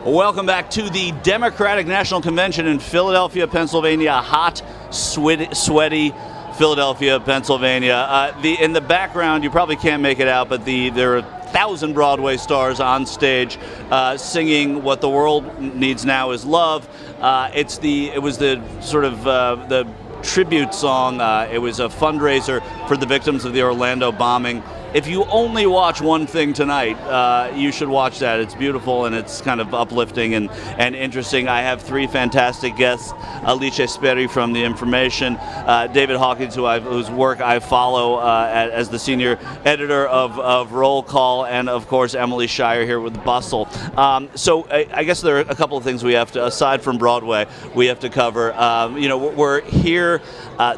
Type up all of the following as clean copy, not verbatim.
Welcome back to the Democratic National Convention in Philadelphia, Pennsylvania. Hot, sweaty Philadelphia, Pennsylvania. In the background, you probably can't make it out, but there are 1,000 Broadway stars on stage singing "What the World Needs Now Is Love." It was the sort of the tribute song. It was a fundraiser for the victims of the Orlando bombing. If you only watch one thing tonight, you should watch that. It's beautiful and it's kind of uplifting and interesting. I have three fantastic guests: Alice Speri from The Information, David Hawkins, whose work I follow as the senior editor of Roll Call, and of course Emily Shire here with Bustle. So I guess there are a couple of things we have to, aside from Broadway, we have to cover. We're here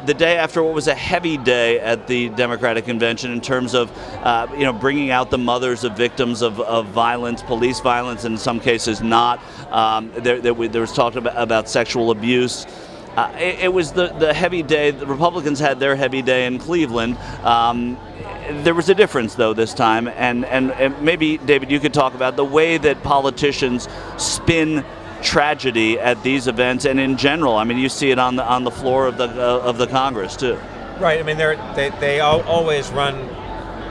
the day after what was a heavy day at the Democratic Convention in terms of bringing out the mothers of victims of violence, police violence, and in some cases not. There was talk about sexual abuse. It was the heavy day. The Republicans had their heavy day in Cleveland. There was a difference, though, this time, and maybe, David, you could talk about the way that politicians spin tragedy at these events and in general. I mean, you see it on the floor of the Congress too. Right. I mean, they always run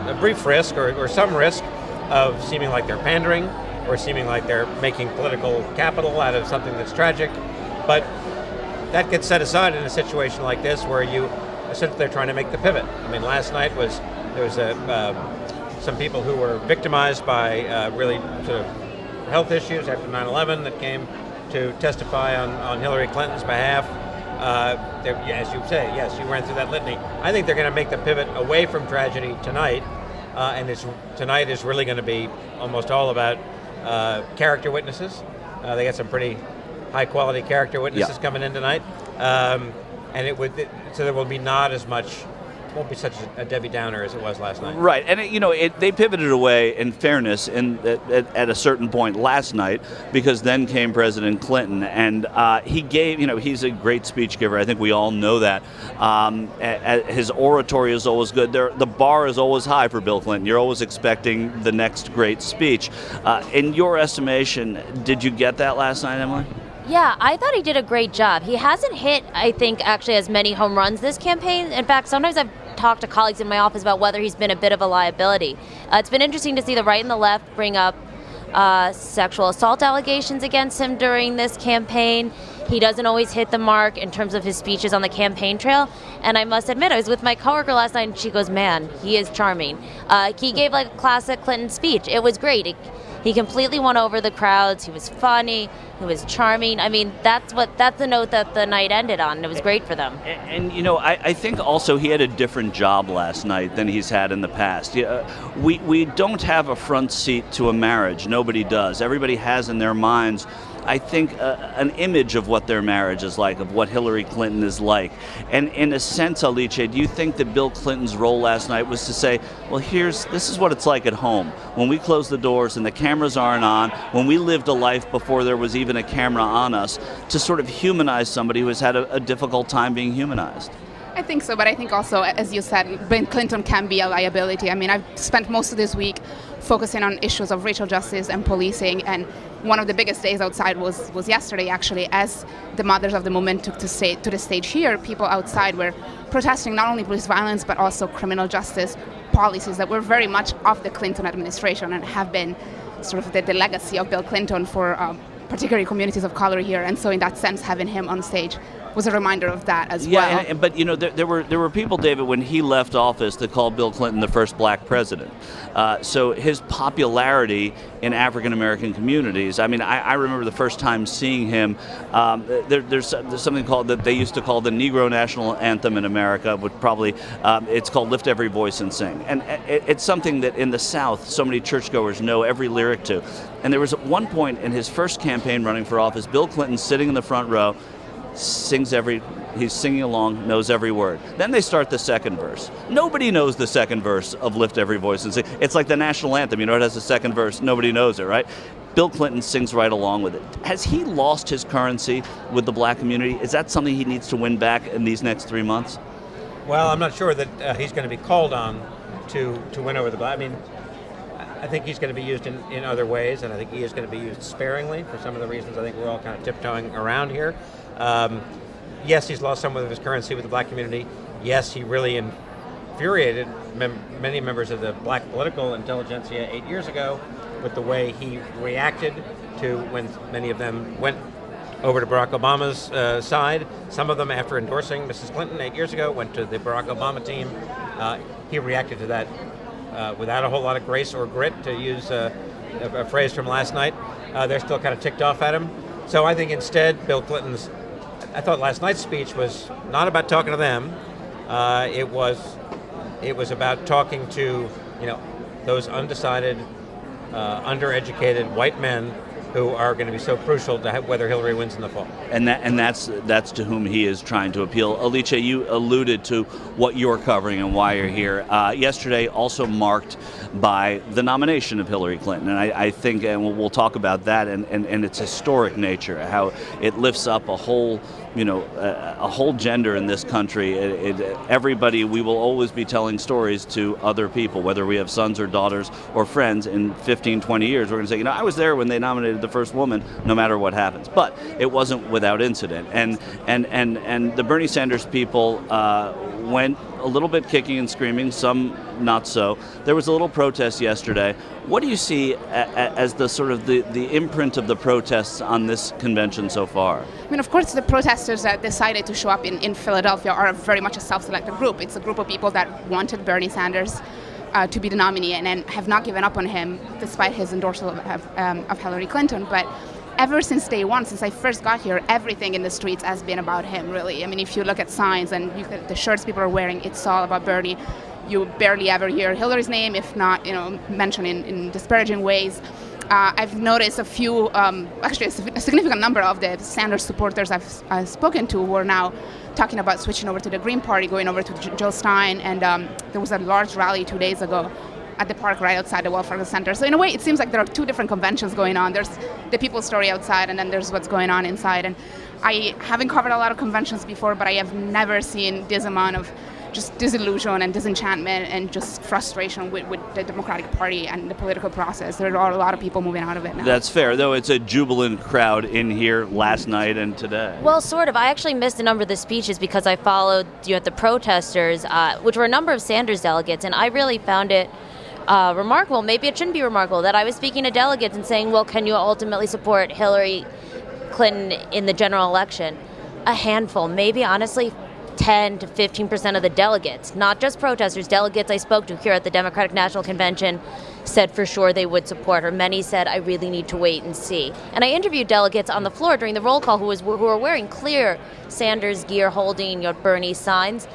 a brief risk or some risk of seeming like they're pandering or seeming like they're making political capital out of something that's tragic. But that gets set aside in a situation like this where essentially they're trying to make the pivot. I mean, last night there was some people who were victimized by really sort of health issues after 9/11 that came to testify on Hillary Clinton's behalf. As you say, yes, you ran through that litany. I think they're going to make the pivot away from tragedy tonight, and tonight is really going to be almost all about character witnesses. They got some pretty high-quality character witnesses coming in tonight, so there will be not as much. Won't be such a Debbie Downer as it was last night. Right, and they pivoted away, in fairness, at a certain point last night, because then came President Clinton, and he gave, he's a great speech giver. I think we all know that. His oratory is always good. The bar is always high for Bill Clinton. You're always expecting the next great speech. In your estimation, did you get that last night, Emily? Yeah, I thought he did a great job. He hasn't hit, I think, actually as many home runs this campaign. In fact, sometimes I've talked to colleagues in my office about whether he's been a bit of a liability. It's been interesting to see the right and the left bring up sexual assault allegations against him during this campaign. He doesn't always hit the mark in terms of his speeches on the campaign trail. And I must admit, I was with my coworker last night and she goes, man, he is charming. He gave like a classic Clinton speech. It was great. He completely won over the crowds. He was funny. He was charming. I mean, that's the note that the night ended on. It was great for them. And I think also he had a different job last night than he's had in the past. We don't have a front seat to a marriage. Nobody does. Everybody has in their minds, I think, an image of what their marriage is like, of what Hillary Clinton is like. And in a sense, Alice, do you think that Bill Clinton's role last night was to say, well, this is what it's like at home. When we close the doors and the cameras aren't on, when we lived a life before there was even a camera on us, to sort of humanize somebody who has had a difficult time being humanized? I think so, but I think also, as you said, Bill Clinton can be a liability. I mean, I've spent most of this week focusing on issues of racial justice and policing, and one of the biggest days outside was yesterday, actually, as the mothers of the movement took to the stage here. People outside were protesting not only police violence, but also criminal justice policies that were very much of the Clinton administration and have been sort of the legacy of Bill Clinton for particularly communities of color here. And so in that sense, having him on stage was a reminder of that as well. Yeah, but there were people, David, when he left office that called Bill Clinton the first black president. So his popularity in African American communities. I mean, I remember the first time seeing him. There's something called that they used to call the Negro National Anthem in America. Would probably it's called "Lift Every Voice and Sing," and it's something that in the South so many churchgoers know every lyric to. And there was at one point in his first campaign running for office, Bill Clinton sitting in the front row. He's singing along, knows every word. Then they start the second verse. Nobody knows the second verse of Lift Every Voice and Sing. It's like the national anthem, it has a second verse. Nobody knows it, right? Bill Clinton sings right along with it. Has he lost his currency with the black community? Is that something he needs to win back in these next 3 months? Well, I'm not sure that he's going to be called on to win over the black. I mean, I think he's going to be used in other ways, and I think he is going to be used sparingly for some of the reasons I think we're all kind of tiptoeing around here. Yes, he's lost some of his currency with the black community. Yes, he really infuriated many members of the black political intelligentsia 8 years ago with the way he reacted to when many of them went over to Barack Obama's side. Some of them, after endorsing Mrs. Clinton 8 years ago, went to the Barack Obama team. He reacted to that without a whole lot of grace or grit, to use a phrase from last night. They're still kind of ticked off at him. So I think instead, I thought last night's speech was not about talking to them. It was about talking to, those undecided, undereducated white men who are going to be so crucial to whether Hillary wins in the fall. And that's to whom he is trying to appeal. Alice, you alluded to what you're covering and why you're here. Yesterday also marked by the nomination of Hillary Clinton, and I think, and we'll talk about that and its historic nature, how it lifts up a whole gender in this country. Everybody, we will always be telling stories to other people, whether we have sons or daughters or friends in 15, 20 years. We're going to say, I was there when they nominated the first woman, no matter what happens. But it wasn't without incident. And the Bernie Sanders people went a little bit kicking and screaming, some not so. There was a little protest yesterday. What do you see as the sort of the imprint of the protests on this convention so far? I mean, of course, the protesters that decided to show up in Philadelphia are very much a self-selected group. It's a group of people that wanted Bernie Sanders to be the nominee and have not given up on him despite his endorsement of Hillary Clinton. But ever since day one, since I first got here, everything in the streets has been about him, really. I mean, if you look at signs and the shirts people are wearing, it's all about Bernie. You barely ever hear Hillary's name, if not, mentioned in disparaging ways. I've noticed actually a significant number of the Sanders supporters I've spoken to were now talking about switching over to the Green Party, going over to Jill Stein, and there was a large rally 2 days ago at the park right outside the Wells Fargo Center. So in a way, it seems like there are two different conventions going on. There's the people's story outside, and then there's what's going on inside. And I haven't covered a lot of conventions before, but I have never seen this amount of just disillusion and disenchantment and just frustration with the Democratic Party and the political process. There are a lot of people moving out of it now. That's fair, though it's a jubilant crowd in here last night and today. Well, sort of. I actually missed a number of the speeches because I followed the protesters, which were a number of Sanders delegates, and I really found it remarkable. Maybe it shouldn't be remarkable that I was speaking to delegates and saying, well, can you ultimately support Hillary Clinton in the general election? A handful, maybe honestly 10 to 15% of the delegates, not just protesters, delegates I spoke to here at the Democratic National Convention said for sure they would support her. Many said, I really need to wait and see. And I interviewed delegates on the floor during the roll call who were wearing clear Sanders gear, holding Bernie signs.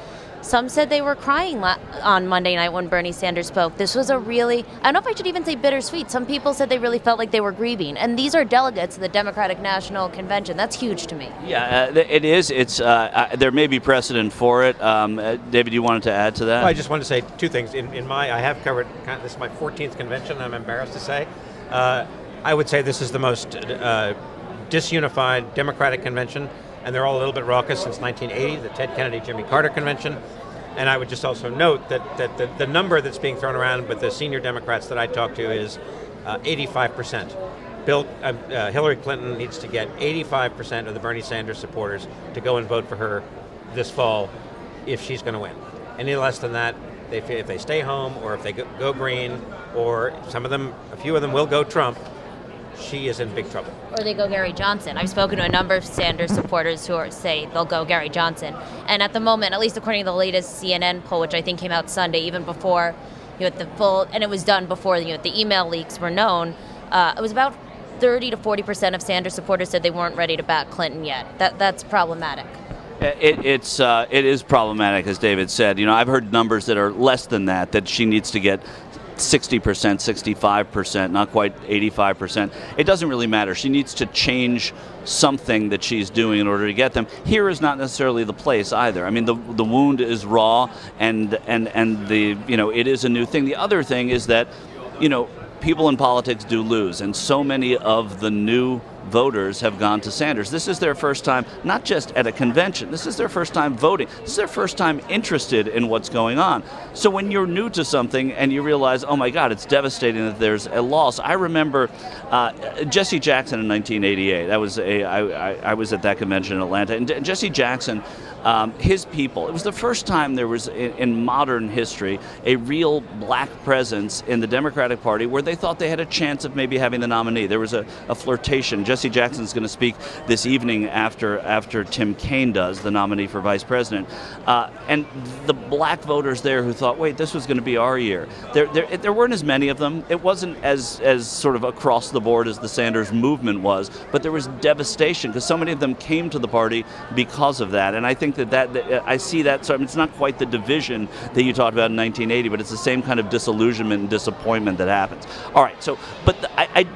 Some said they were crying on Monday night when Bernie Sanders spoke. This was I don't know if I should even say bittersweet. Some people said they really felt like they were grieving. And these are delegates of the Democratic National Convention. That's huge to me. Yeah, it is. It's there may be precedent for it. David, you wanted to add to that? Well, I just wanted to say two things. I have covered, this is my 14th convention, I'm embarrassed to say. I would say this is the most disunified Democratic convention, and they're all a little bit raucous since 1980, the Ted Kennedy, Jimmy Carter convention. And I would just also note that the number that's being thrown around with the senior Democrats that I talk to is 85%. Hillary Clinton needs to get 85% of the Bernie Sanders supporters to go and vote for her this fall if she's going to win. Any less than that, if they stay home or if they go green, or a few of them will go Trump, she is in big trouble. Or they go Gary Johnson. I've spoken to a number of Sanders supporters who say they'll go Gary Johnson. And at the moment, at least according to the latest CNN poll, which I think came out Sunday, even before and it was done before the email leaks were known, it was about 30 to 40% of Sanders supporters said they weren't ready to back Clinton yet. That's problematic. It is problematic, as David said. I've heard numbers that are less than that she needs to get 60%, 65%, not quite 85%. It doesn't really matter. She needs to change something that she's doing in order to get them. Here is not necessarily the place either. I mean, the wound is raw, and the it is a new thing. The other thing is that people in politics do lose, and so many of the new voters have gone to Sanders. This is their first time, not just at a convention, this is their first time voting. This is their first time interested in what's going on. So when you're new to something and you realize, oh my God, it's devastating that there's a loss. I remember Jesse Jackson in 1988. I was at that convention in Atlanta. And Jesse Jackson, his people, it was the first time there was in modern history a real black presence in the Democratic Party where they thought they had a chance of maybe having the nominee. There was a flirtation. Jesse Jackson's going to speak this evening after Tim Kaine does, the nominee for vice president. And the black voters there who thought, wait, this was going to be our year. There weren't as many of them. It wasn't as sort of across the board as the Sanders movement was, but there was devastation because so many of them came to the party because of that. And I think that I see that. So I mean, it's not quite the division that you talked about in 1980, but it's the same kind of disillusionment and disappointment that happens. All right. So, but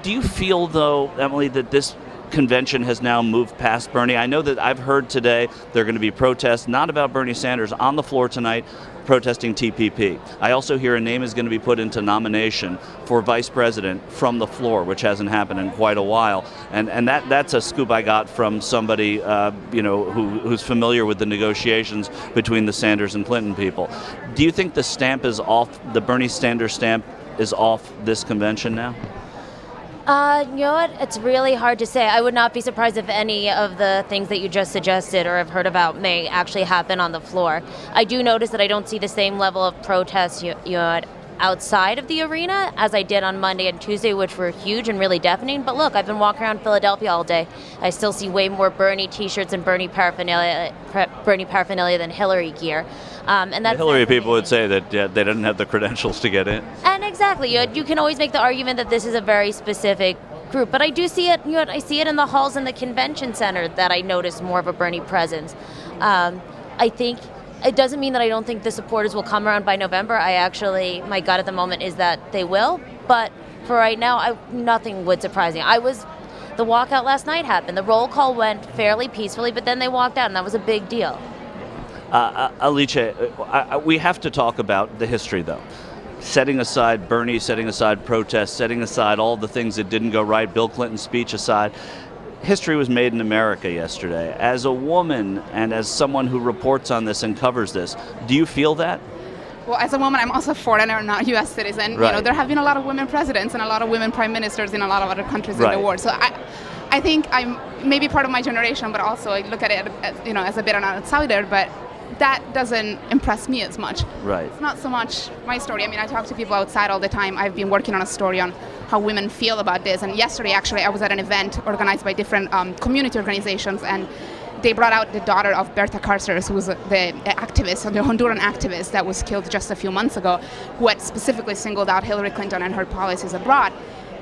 do you feel though, Emily, that this convention has now moved past Bernie? I know that I've heard today there are going to be protests, not about Bernie Sanders, on the floor tonight, protesting TPP. I also hear a name is going to be put into nomination for vice president from the floor, which hasn't happened in quite a while. And that's a scoop I got from somebody who's familiar with the negotiations between the Sanders and Clinton people. Do you think the stamp is off, the Bernie Sanders stamp is off this convention now? You know what? It's really hard to say. I would not be surprised if any of the things that you just suggested or have heard about may actually happen on the floor. I do notice that I don't see the same level of protests outside of the arena as I did on Monday and Tuesday, which were huge and really deafening. But look, I've been walking around Philadelphia all day. I still see way more Bernie T-shirts and Bernie paraphernalia than Hillary gear. And that's Hillary people would say that they didn't have the credentials to get in. And exactly, you can always make the argument that this is a very specific group, but I do see it. I see it in the halls in the convention center that I notice more of a Bernie presence. I think. It doesn't mean that I don't think the supporters will come around by November. My gut at the moment is that they will. But for right now, nothing would surprise me. The walkout last night happened. The roll call went fairly peacefully, but then they walked out, and that was a big deal. Alice, we have to talk about the history, though. Setting aside Bernie, setting aside protests, setting aside all the things that didn't go right, Bill Clinton's speech aside, history was made in America yesterday. As a woman and as someone who reports on this and covers this, do you feel that? Well, as a woman, I'm also a foreigner, not a U.S. citizen. Right. There have been a lot of women presidents and a lot of women prime ministers in a lot of other countries in the world. So I think I'm maybe part of my generation, but also I look at it as a bit of an outsider, but that doesn't impress me as much. Right. It's not so much my story. I mean, I talk to people outside all the time. I've been working on a story on how women feel about this. And yesterday, actually, I was at an event organized by different community organizations, and they brought out the daughter of Berta Cáceres, who was the activist, the Honduran activist that was killed just a few months ago, who had specifically singled out Hillary Clinton and her policies abroad.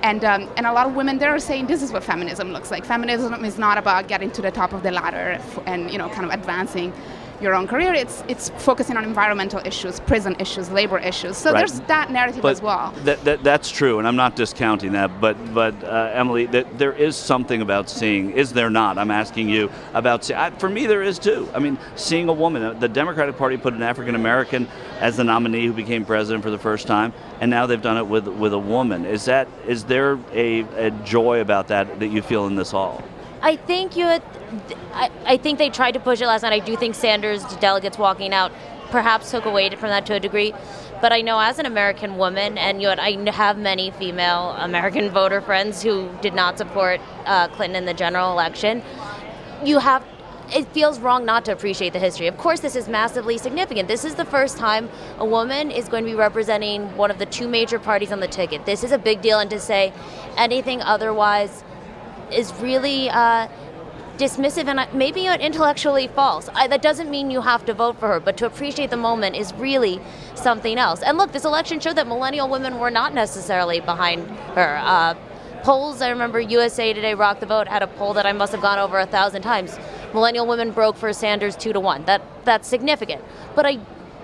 And a lot of women there are saying this is what feminism looks like. Feminism is not about getting to the top of the ladder and kind of advancing your own career. It's focusing on environmental issues, prison issues, labor issues. So there's that narrative as well. That's true, and I'm not discounting that. But Emily, there is something about seeing. Is there not? I'm asking you about. For me, there is too. I mean, seeing a woman. The Democratic Party put an African American as the nominee who became president for the first time, and now they've done it with a woman. Is there a joy about that you feel in this hall? I think I think they tried to push it last night. I do think Sanders' delegates walking out perhaps took away from that to a degree. But I know as an American woman, and I have many female American voter friends who did not support Clinton in the general election. It feels wrong not to appreciate the history. Of course, this is massively significant. This is the first time a woman is going to be representing one of the two major parties on the ticket. This is a big deal, and to say anything otherwise is really dismissive and maybe intellectually false. That doesn't mean you have to vote for her, but to appreciate the moment is really something else. And look, this election showed that millennial women were not necessarily behind her. Polls, I remember USA Today Rock the Vote had a poll that I must have gone over 1,000 times. Millennial women broke for Sanders 2-1. That's significant. But I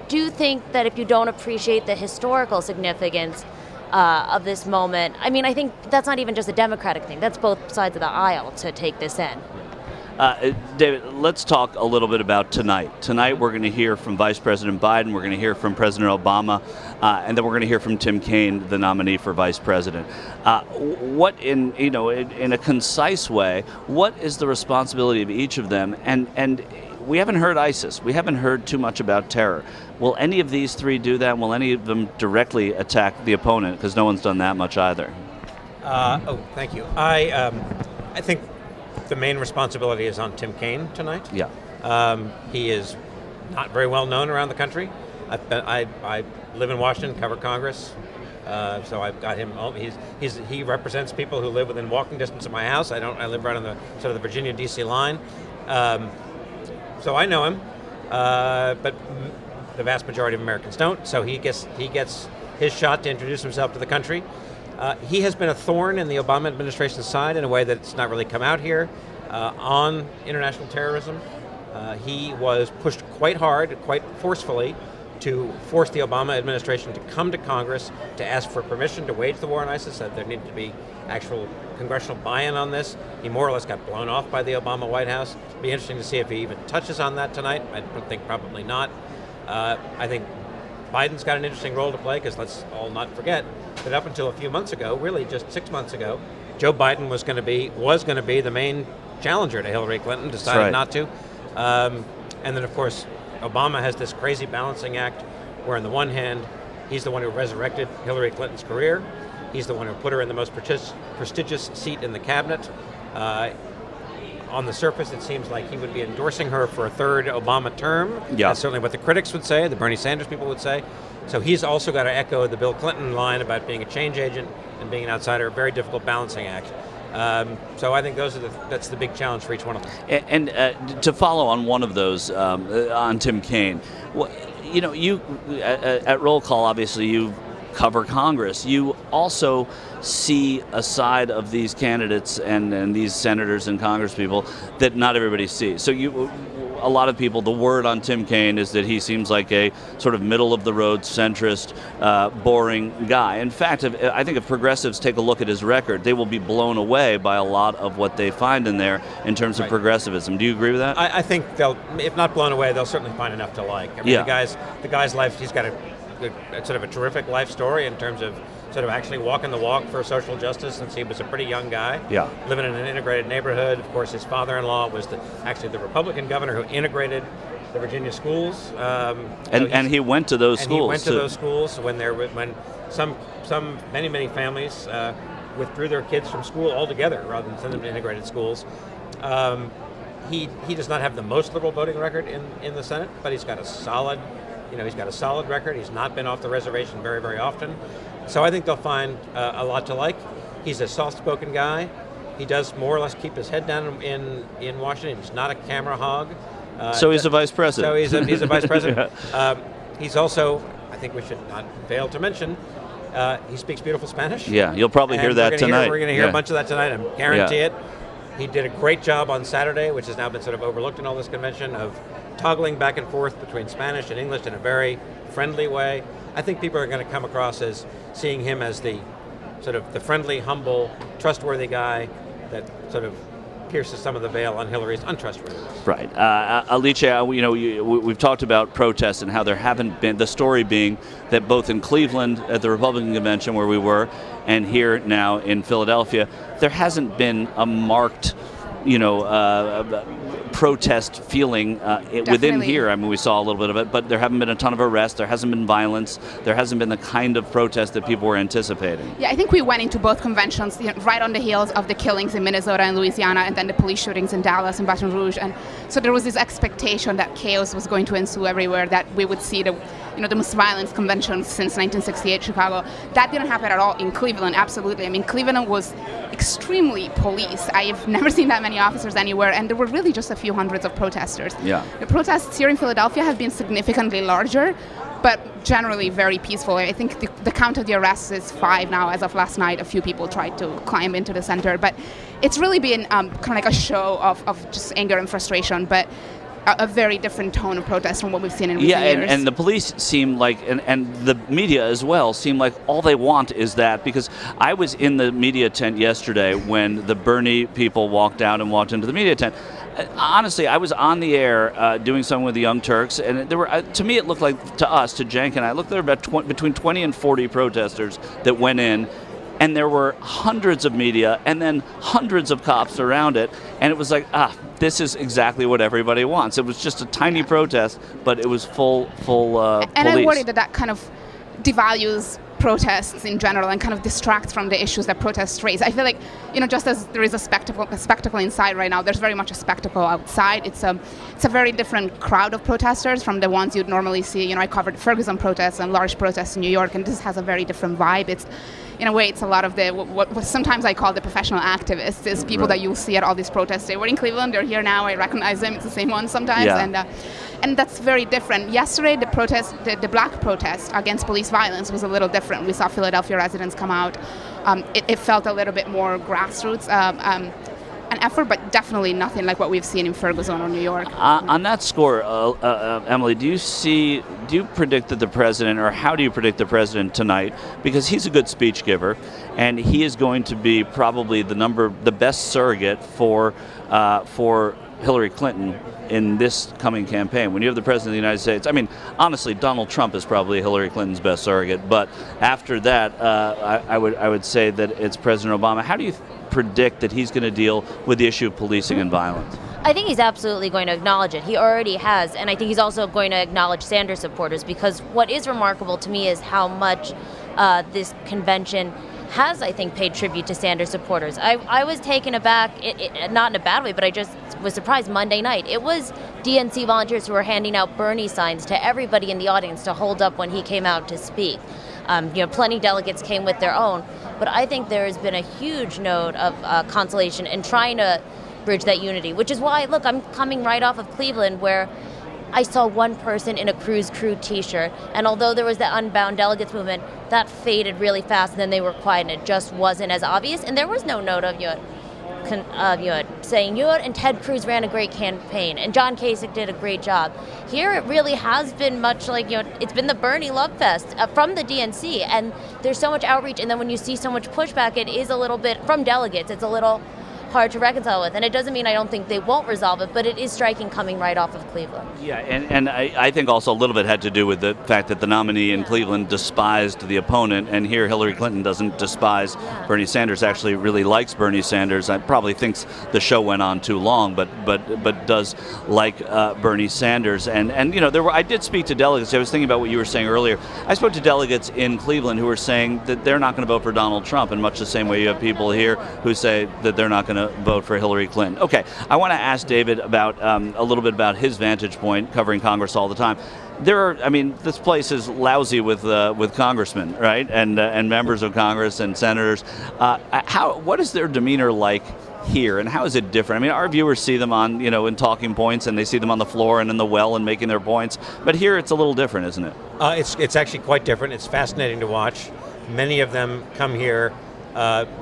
do think that if you don't appreciate the historical significance of this moment, I mean, I think that's not even just a Democratic thing. That's both sides of the aisle to take this in. David, let's talk a little bit about tonight. Tonight we're going to hear from Vice President Biden, we're going to hear from President Obama, and then we're going to hear from Tim Kaine, the nominee for Vice President. What, in a concise way, what is the responsibility of each of them? And we haven't heard ISIS. We haven't heard too much about terror. Will any of these three do that? Will any of them directly attack the opponent? Because no one's done that much either. Thank you. I think the main responsibility is on Tim Kaine tonight. Yeah. He is not very well known around the country. I live in Washington, cover Congress, so I've got him. He represents people who live within walking distance of my house. I live right on the sort of the Virginia D.C. line, so I know him. But the vast majority of Americans don't. So he gets his shot to introduce himself to the country. He has been a thorn in the Obama administration's side in a way that's not really come out here on international terrorism. He was pushed quite hard, quite forcefully, to force the Obama administration to come to Congress to ask for permission to wage the war on ISIS. That there needed to be actual congressional buy-in on this. He more or less got blown off by the Obama White House. It'll be interesting to see if he even touches on that tonight. I don't think probably not. I think Biden's got an interesting role to play, because let's all not forget that up until a few months ago, really just 6 months ago, Joe Biden was going to be the main challenger to Hillary Clinton, decided not to. And then, of course, Obama has this crazy balancing act where, on the one hand, he's the one who resurrected Hillary Clinton's career. He's the one who put her in the most prestigious seat in the cabinet. On the surface, it seems like he would be endorsing her for a third Obama term. Yeah. That's certainly what the critics would say, the Bernie Sanders people would say. So he's also got to echo the Bill Clinton line about being a change agent and being an outsider, a very difficult balancing act. So I think that's the big challenge for each one of them. And to follow on one of those, on Tim Kaine, you at Roll Call, obviously you cover Congress. You also see a side of these candidates and these senators and congresspeople that not everybody sees. So a lot of people, the word on Tim Kaine is that he seems like a sort of middle-of-the-road, centrist, boring guy. In fact, I think if progressives take a look at his record, they will be blown away by a lot of what they find in there in terms of progressivism. Do you agree with that? I think they'll, if not blown away, they'll certainly find enough to like. I mean, the guy's life, he's got a sort of a terrific life story in terms of sort of actually walking the walk for social justice since he was a pretty young guy. Yeah. Living in an integrated neighborhood. Of course, his father-in-law was actually the Republican governor who integrated the Virginia schools. And he went to those schools. He went to those schools when many families withdrew their kids from school altogether rather than send them to integrated schools. He does not have the most liberal voting record in the Senate, but he's got a solid record. He's not been off the reservation very, very often. So I think they'll find a lot to like. He's a soft-spoken guy. He does more or less keep his head down in Washington. He's not a camera hog. So he's a vice president. So he's a vice president. He's also, I think we should not fail to mention, he speaks beautiful Spanish. Yeah, you'll probably hear that tonight. We're going to hear a bunch of that tonight, I guarantee it. He did a great job on Saturday, which has now been sort of overlooked in all this convention, of toggling back and forth between Spanish and English in a very friendly way. I think people are going to come across as seeing him as the sort of the friendly, humble, trustworthy guy that sort of pierces some of the veil on Hillary's untrustworthiness. Right. Alicia, we've talked about protests and how there haven't been, the story being that both in Cleveland at the Republican convention where we were and here now in Philadelphia, there hasn't been a marked protest feeling within here. I mean, we saw a little bit of it, but there haven't been a ton of arrests. There hasn't been violence. There hasn't been the kind of protest that people were anticipating. Yeah, I think we went into both conventions right on the heels of the killings in Minnesota and Louisiana, and then the police shootings in Dallas and Baton Rouge. And so there was this expectation that chaos was going to ensue everywhere, that we would see the most violent convention since 1968 Chicago. That didn't happen at all in Cleveland, absolutely. I mean, Cleveland was extremely policed. I've never seen that many officers anywhere, and there were really just a few hundreds of protesters. Yeah. The protests here in Philadelphia have been significantly larger, but generally very peaceful. I think the count of the arrests is 5 now. As of last night, a few people tried to climb into the center, but it's really been kind of like a show of just anger and frustration, but a very different tone of protest from what we've seen in recent years. Yeah, and the police seem like, and the media as well, seem like all they want is that, because I was in the media tent yesterday when the Bernie people walked out and walked into the media tent. honestly, I was on the air doing something with the Young Turks, and there were, to me, it looked like, to us, to Cenk and I, it looked there were about between 20 and 40 protesters that went in, and there were hundreds of media and then hundreds of cops around it, and it was like, this is exactly what everybody wants. It was just a tiny protest, but it was full And police. I worry that kind of devalues protests in general and kind of distracts from the issues that protests raise. I feel like, just as there is a spectacle inside right now, there's very much a spectacle outside. It's a very different crowd of protesters from the ones you'd normally see. I covered Ferguson protests and large protests in New York, and this has a very different vibe. It's, in a way, it's a lot of the what sometimes I call the professional activists, is people that you'll see at all these protests. They were in Cleveland, they're here now, I recognize them, it's the same one sometimes. Yeah. And that's very different. Yesterday, the protest, the black protest against police violence was a little different. We saw Philadelphia residents come out. It felt a little bit more grassroots, an effort, but definitely nothing like what we've seen in Ferguson or New York. On that score, Emily, do you predict that the president, or how do you predict the president tonight? Because he's a good speech giver, and he is going to be probably the best surrogate for Hillary Clinton in this coming campaign. When you have the president of the United States, I mean, honestly, Donald Trump is probably Hillary Clinton's best surrogate. But after that, I would say that it's President Obama. How do you predict that he's going to deal with the issue of policing and violence? I think he's absolutely going to acknowledge it. He already has, and I think he's also going to acknowledge Sanders supporters, because what is remarkable to me is how much this convention has, I think, paid tribute to Sanders supporters. I was taken aback, not in a bad way, but I just was surprised Monday night. It was DNC volunteers who were handing out Bernie signs to everybody in the audience to hold up when he came out to speak. Plenty of delegates came with their own, but I think there has been a huge note of consolation in trying to bridge that unity, which is why, look, I'm coming right off of Cleveland, where I saw one person in a Cruise Crew t-shirt, and although there was the Unbound Delegates movement, that faded really fast, and then they were quiet, and it just wasn't as obvious, and there was no note of saying and Ted Cruz ran a great campaign, and John Kasich did a great job. Here it really has been much like, it's been the Bernie love fest from the DNC, and there's so much outreach, and then when you see so much pushback, it is a little bit, from delegates, it's a little hard to reconcile with. And it doesn't mean I don't think they won't resolve it, but it is striking coming right off of Cleveland. Yeah, and I think also a little bit had to do with the fact that the nominee in Cleveland despised the opponent, and here Hillary Clinton doesn't despise Bernie Sanders, actually really likes Bernie Sanders. I probably thinks the show went on too long, but does like Bernie Sanders. And I did speak to delegates. I was thinking about what you were saying earlier. I spoke to delegates in Cleveland who were saying that they're not going to vote for Donald Trump, in much the same way you have people here who say that they're not going to vote for Hillary Clinton. Okay, I want to ask David about a little bit about his vantage point, covering Congress all the time. This place is lousy with congressmen, right, and members of Congress and senators. What is their demeanor like here, and how is it different? I mean, our viewers see them on, in talking points, and they see them on the floor and in the well and making their points. But here, it's a little different, isn't it? It's actually quite different. It's fascinating to watch. Many of them come here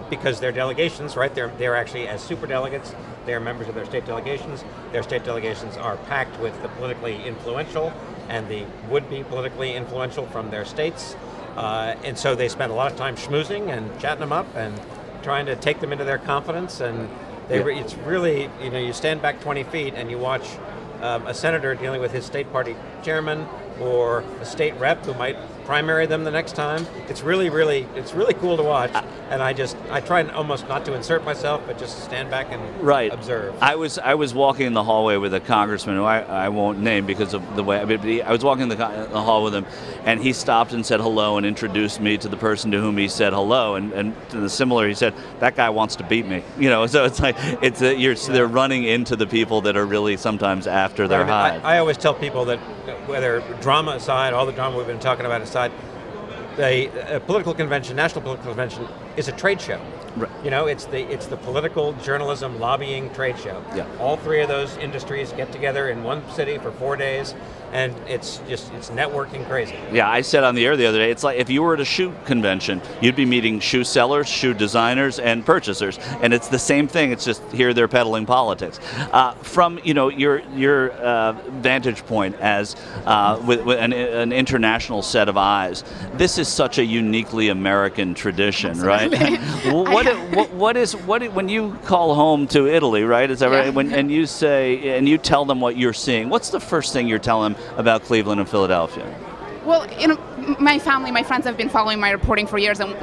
because they're delegations, right? They're actually, as superdelegates, they're members of their state delegations. Their state delegations are packed with the politically influential and the would-be politically influential from their states. And so they spend a lot of time schmoozing and chatting them up and trying to take them into their confidence. And it's really, you stand back 20 feet and you watch a senator dealing with his state party chairman or a state rep who might primary them the next time. It's really cool to watch, and I try almost not to insert myself, but just stand back and observe. I was walking in the hallway with a congressman who I won't name because of the way. I was walking in the hall with him, and he stopped and said hello and introduced me to the person to whom he said hello, and similar, he said, "That guy wants to beat me." So it's like they're running into the people that are really sometimes after their hide. I always tell people that, whether drama aside, all the drama we've been talking about aside, a political convention, national political convention, is a trade show. Right. It's the political journalism lobbying trade show. Yeah. All three of those industries get together in one city for 4 days, and it's networking crazy. Yeah, I said on the air the other day, it's like if you were at a shoe convention, you'd be meeting shoe sellers, shoe designers, and purchasers, and it's the same thing. It's just here they're peddling politics. From your vantage point as with an international set of eyes, this is such a uniquely American tradition, right? when you call home to Italy, right? Is that Yeah. right? And you tell them what you're seeing. What's the first thing you're telling them about Cleveland and Philadelphia? Well, my family, my friends have been following my reporting for years, and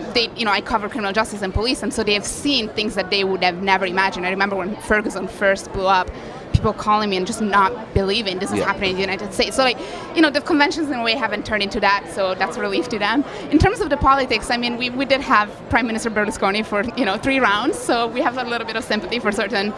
I cover criminal justice and police, and so they have seen things that they would have never imagined. I remember when Ferguson first blew up, people calling me and just not believing this is happening in the United States. So, the conventions in a way haven't turned into that, so that's a relief to them. In terms of the politics, I mean, we did have Prime Minister Berlusconi for, 3 rounds, so we have a little bit of sympathy for certain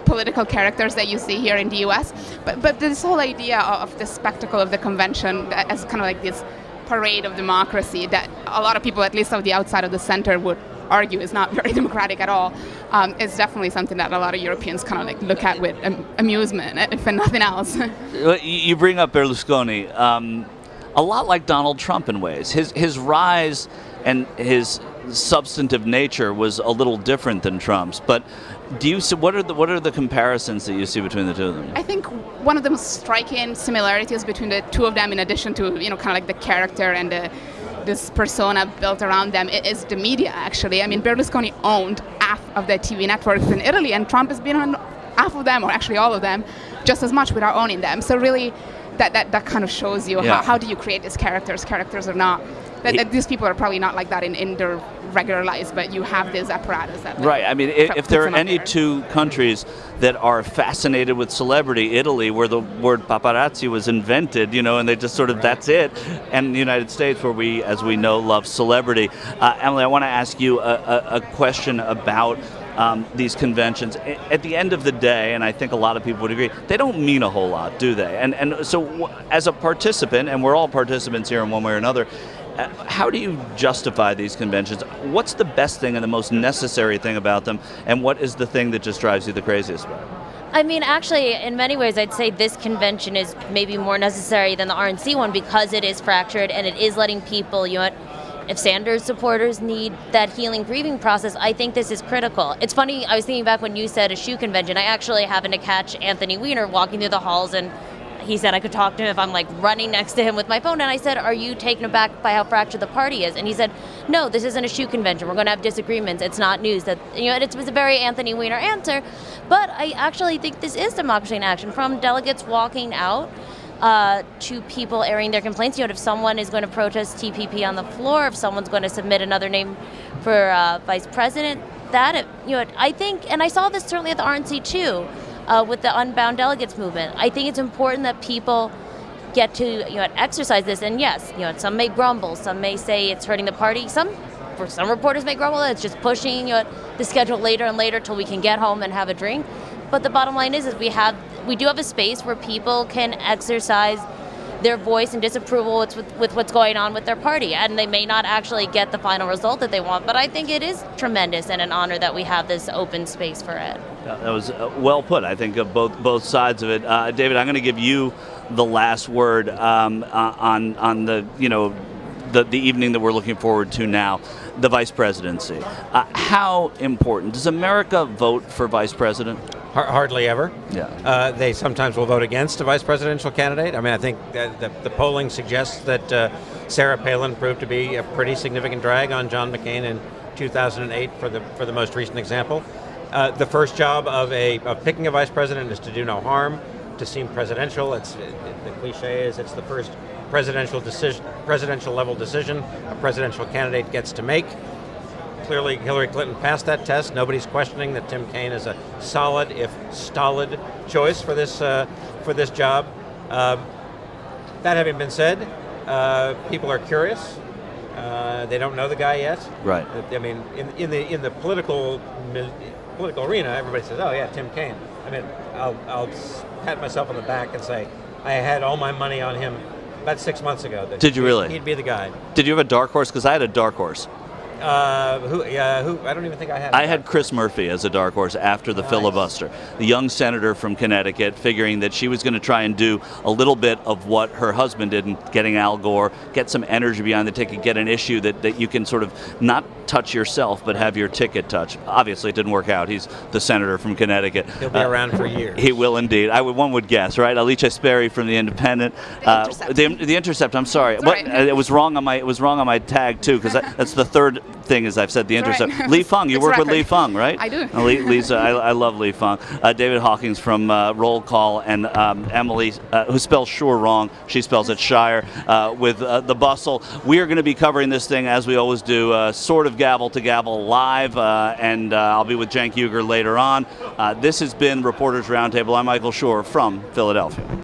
political characters that you see here in the U.S. But this whole idea of the spectacle of the convention as kind of like this parade of democracy that a lot of people, at least on the outside of the center, would argue is not very democratic at all, is definitely something that a lot of Europeans kind of look at with amusement, if nothing else. You bring up Berlusconi, a lot like Donald Trump in ways. His rise and his substantive nature was a little different than Trump's. But what are the comparisons that you see between the two of them? I think one of the most striking similarities between the two of them, in addition to kind of like the character and this persona built around them, is the media. Actually, I mean, Berlusconi owned half of the TV networks in Italy, and Trump has been on half of them, or actually all of them, just as much without owning them. So really, that kind of shows you how do you create these characters. Characters are not. That these people are probably not like that in their regular lives, but you have this apparatus. Right. I mean, if there are any two countries that are fascinated with celebrity, Italy, where the word paparazzi was invented, and they just sort of, that's it, and the United States, where we, as we know, love celebrity. Emily, I want to ask you a question about these conventions. At the end of the day, and I think a lot of people would agree, they don't mean a whole lot, do they? And so as a participant, and we're all participants here in one way or another, how do you justify these conventions? What's the best thing and the most necessary thing about them, and what is the thing that just drives you the craziest about it? I mean, actually, in many ways, I'd say this convention is maybe more necessary than the RNC one because it is fractured and it is letting people, if Sanders supporters need that healing grieving process, I think this is critical. It's funny, I was thinking back when you said a shoe convention, I actually happened to catch Anthony Weiner walking through the halls, and he said I could talk to him if I'm running next to him with my phone. And I said, are you taken aback by how fractured the party is? And he said, no, this isn't a shoe convention. We're going to have disagreements. It's not news. That it was a very Anthony Weiner answer. But I actually think this is democracy in action, from delegates walking out to people airing their complaints. If someone is going to protest TPP on the floor, if someone's going to submit another name for vice president, I think, and I saw this certainly at the RNC too, with the Unbound Delegates movement. I think it's important that people get to exercise this. And yes, some may grumble, some may say it's hurting the party. Some reporters may grumble that it's just pushing the schedule later and later till we can get home and have a drink. But the bottom line is we do have a space where people can exercise their voice and disapproval with what's going on with their party, and they may not actually get the final result that they want. But I think it is tremendous and an honor that we have this open space for it. That was well put. I think of both sides of it. David, I'm going to give you the last word on the the evening that we're looking forward to now, the vice presidency. How important does America vote for vice president? Hardly ever. Yeah. They sometimes will vote against a vice presidential candidate. I mean, I think the polling suggests that Sarah Palin proved to be a pretty significant drag on John McCain in 2008 for the most recent example. The first job of picking a vice president is to do no harm, to seem presidential. The cliche is it's the first presidential level decision a presidential candidate gets to make. Clearly, Hillary Clinton passed that test. Nobody's questioning that Tim Kaine is a solid, if stolid, choice for this job. That having been said, people are curious. They don't know the guy yet. Right. I mean, in the political arena, everybody says, "Oh yeah, Tim Kaine." I mean, I'll pat myself on the back and say, I had all my money on him about 6 months ago. Did you really? He'd be the guy. Did you have a dark horse? Because I had a dark horse. Who? I don't even think I had. I had Chris Murphy as a dark horse after the filibuster. The young senator from Connecticut, figuring that she was going to try and do a little bit of what her husband did in getting Al Gore, get some energy behind the ticket, get an issue that you can sort of not touch yourself, but have your ticket touch. Obviously, it didn't work out. He's the senator from Connecticut. He'll be around for years. He will indeed. One would guess, right? Alicia Sperry from the Independent. The Intercept. I'm sorry. It was wrong on my tag too, because that's the third thing is I've said the Intercept. Right. Li Feng. You work with Li Feng, right? I do. Lisa, I love Li Feng. David Hawkins from Roll Call, and Emily, who spells sure wrong. She spells it Shire, with the Bustle. We are going to be covering this thing as we always do, sort of gavel to gavel live, and I'll be with Cenk Uygur later on. This has been Reporters Roundtable. I'm Michael Shore from Philadelphia.